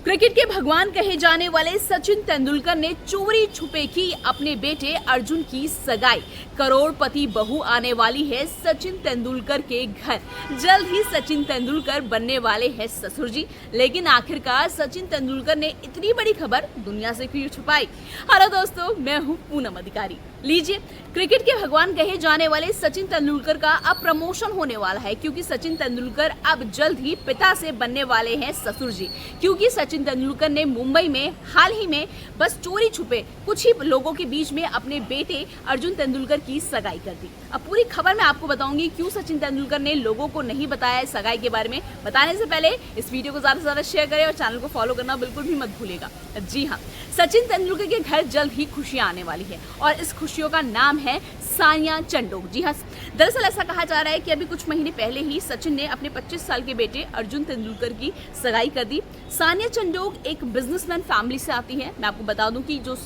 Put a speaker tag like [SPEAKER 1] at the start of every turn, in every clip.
[SPEAKER 1] Cricket के भगवान कहे जाने वाले सचिन तेंदुलकर ने चोरी छुपे की अपने बेटे अर्जुन की सगाई। करोड़पति बहू आने वाली है सचिन तेंदुलकर के घर। जल्द ही सचिन तेंदुलकर बनने वाले हैं ससुर जी। लेकिन आखिरकार सचिन तेंदुलकर ने इतनी बड़ी खबर दुनिया से क्यों छुपाई? हेलो दोस्तों, मैं हूं पूनम अधिकारी। लीजिए, क्रिकेट के भगवान कहे जाने वाले सचिन तेंदुलकर का अब प्रमोशन होने वाला है, क्योंकि सचिन तेंदुलकर अब जल्द ही पिता से बनने वाले हैं ससुर जी। क्योंकि सचिन तेंदुलकर ने मुंबई में हाल ही में बस चोरी छुपे कुछ ही लोगों के बीच में अपने बेटे अर्जुन तेंदुलकर की सगाई कर दी। अब पूरी खबर मैं आपको बताऊंगी क्यों सचिन तेंदुलकर ने लोगों को नहीं बताया इस सगाई के बारे में। बताने से पहले इस वीडियो को ज्यादा से ज्यादा शेयर करें और चैनल को फॉलो करना बिल्कुल भी मत भूलिएगा। जी हाँ, सचिन तेंदुलकर के घर जल्द ही खुशियां आने वाली है और इस खुशियों का नाम है सानिया चंडोक। जी हाँ, दरअसल ऐसा कहा जा रहा है कि अभी कुछ महीने पहले ही सचिन ने अपने 25 साल के बेटे अर्जुन तेंदुलकर की सगाई कर दी। सानिया चंडोक एक बिजनेसमैन फैमिली से आती है। मैं आपको बता दूं कि जो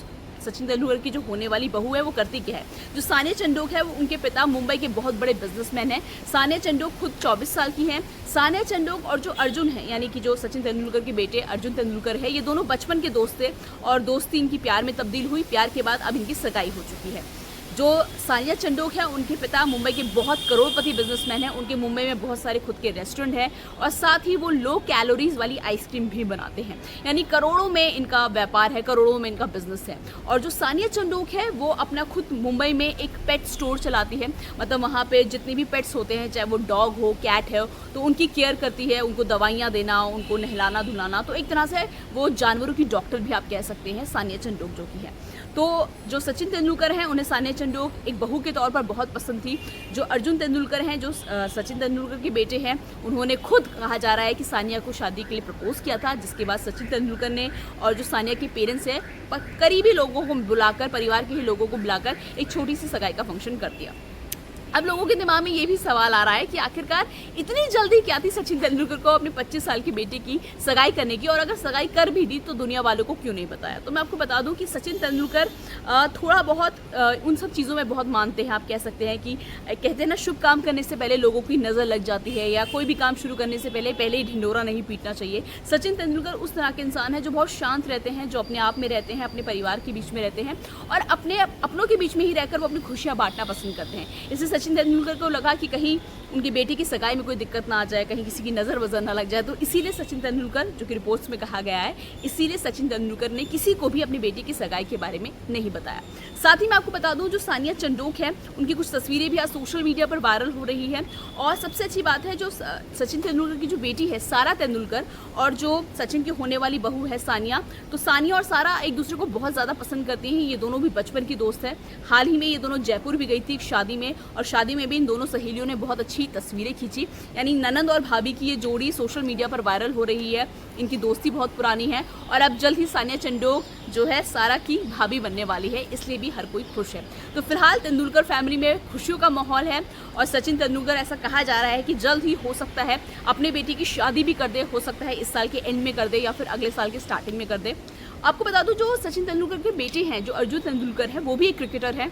[SPEAKER 1] सचिन तेंदुलकर की जो होने वाली बहू है वो करती क्या है। जो सानिया चंडोक है वो उनके पिता मुंबई के बहुत बड़े बिजनेसमैन हैं। सानिया चंडोक खुद 24 साल की हैं। सानिया चंडोक और जो अर्जुन है, यानी कि जो सचिन तेंदुलकर के बेटे अर्जुन तेंदुलकर है, ये दोनों बचपन के दोस्त थे और दोस्ती इनकी प्यार में तब्दील हुई। प्यार के बाद अब इनकी सगाई हो चुकी है। जो सानिया चंडोक है उनके पिता मुंबई के बहुत करोड़पति बिजनेसमैन हैं। उनके मुंबई में बहुत सारे खुद के रेस्टोरेंट हैं और साथ ही वो लो कैलोरीज वाली आइसक्रीम भी बनाते हैं। यानी करोड़ों में इनका व्यापार है, करोड़ों में इनका बिजनेस है। और जो सानिया चंडोक है वो अपना खुद मुंबई में एक पेट स्टोर चलाती है। मतलब वहाँ पे जितने भी पेट्स होते हैं, चाहे वो डॉग हो, कैट है, तो उनकी केयर करती है, उनको दवाइयाँ देना, उनको नहलाना धुलाना। तो एक तरह से वो जानवरों की डॉक्टर भी आप कह सकते हैं सानिया चंडोक जो की है। तो जो सचिन तेंदुलकर हैं उन्हें सानिया चंडोक एक बहू के तौर पर बहुत पसंद थी। जो अर्जुन तेंदुलकर हैं, जो सचिन तेंदुलकर के बेटे हैं, उन्होंने खुद कहा जा रहा है कि सानिया को शादी के लिए प्रपोज किया था, जिसके बाद सचिन तेंदुलकर ने और जो सानिया के पेरेंट्स हैं करीबी लोगों को बुलाकर, परिवार के ही लोगों को बुलाकर एक छोटी सी सगाई का फंक्शन कर दिया। अब लोगों के दिमाग में ये भी सवाल आ रहा है कि आखिरकार इतनी जल्दी क्या थी सचिन तेंदुलकर को अपने 25 साल के बेटे की सगाई करने की, और अगर सगाई कर भी दी तो दुनिया वालों को क्यों नहीं बताया। तो मैं आपको बता दूं कि सचिन तेंदुलकर थोड़ा बहुत उन सब चीज़ों में बहुत मानते हैं। आप कह सकते हैं कि कहते हैं ना, शुभ काम करने से पहले लोगों की नज़र लग जाती है, या कोई भी काम शुरू करने से पहले ही ढिंडोरा नहीं पीटना चाहिए। सचिन तेंदुलकर उस तरह के इंसान है जो बहुत शांत रहते हैं, जो अपने आप में रहते हैं, अपने परिवार के बीच में रहते हैं और अपनों के बीच में ही रहकर वो अपनी खुशियाँ बांटना पसंद करते हैं। इससे सचिन तेंदुलकर को लगा कि कहीं उनकी बेटी की सगाई में कोई दिक्कत ना आ जाए, कहीं किसी की नज़र वजर ना लग जाए, तो इसीलिए सचिन तेंदुलकर, जो कि रिपोर्ट्स में कहा गया है, इसीलिए सचिन तेंदुलकर ने किसी को भी अपनी बेटी की सगाई के बारे में नहीं बताया। साथ ही मैं आपको बता दूं, जो सानिया चंडोक है उनकी कुछ तस्वीरें भी आज सोशल मीडिया पर वायरल हो रही है। और सबसे अच्छी बात है, जो सचिन तेंदुलकर की जो बेटी है सारा तेंदुलकर और जो सचिन की होने वाली बहू है सानिया, तो सानिया और सारा एक दूसरे को बहुत ज़्यादा पसंद करती हैं। ये दोनों भी बचपन की दोस्त हैं। हाल ही में ये दोनों जयपुर भी गई थी शादी में, और शादी में भी इन दोनों सहेलियों ने बहुत अच्छी तस्वीरें खींची। यानी ननंद और भाभी की ये जोड़ी सोशल मीडिया पर वायरल हो रही है। इनकी दोस्ती बहुत पुरानी है और अब जल्द ही सानिया चंडोक जो है सारा की भाभी बनने वाली है, इसलिए भी हर कोई खुश है। तो फिलहाल तेंदुलकर फैमिली में खुशियों का माहौल है और सचिन तेंदुलकर, ऐसा कहा जा रहा है कि जल्द ही हो सकता है अपने बेटी की शादी भी कर दे। हो सकता है इस साल के एंड में कर दे या फिर अगले साल के स्टार्टिंग में कर दे। आपको बता दूं, जो सचिन तेंदुलकर के बेटे हैं, जो अर्जुन तेंदुलकर है, वो भी एक क्रिकेटर है।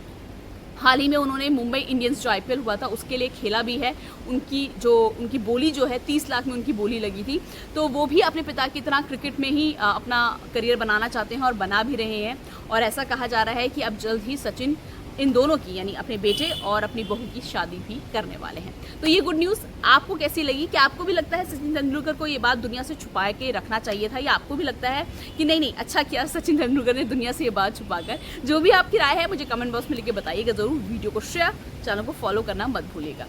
[SPEAKER 1] हाल ही में उन्होंने मुंबई इंडियंस जो IPL हुआ था उसके लिए खेला भी है। उनकी बोली जो है 30 लाख में उनकी बोली लगी थी। तो वो भी अपने पिता की तरह क्रिकेट में ही अपना करियर बनाना चाहते हैं और बना भी रहे हैं। और ऐसा कहा जा रहा है कि अब जल्द ही सचिन इन दोनों की, यानी अपने बेटे और अपनी बहू की शादी भी करने वाले हैं। तो ये गुड न्यूज़ आपको कैसी लगी? क्या आपको भी लगता है सचिन तेंदुलकर को ये बात दुनिया से छुपा के रखना चाहिए था, या आपको भी लगता है कि नहीं अच्छा किया सचिन तेंदुलकर ने दुनिया से ये बात छुपाकर? जो भी आपकी राय है मुझे कमेंट बॉक्स में लिख के बताइएगा ज़रूर। वीडियो को शेयर, चैनल को फॉलो करना मत भूलिएगा।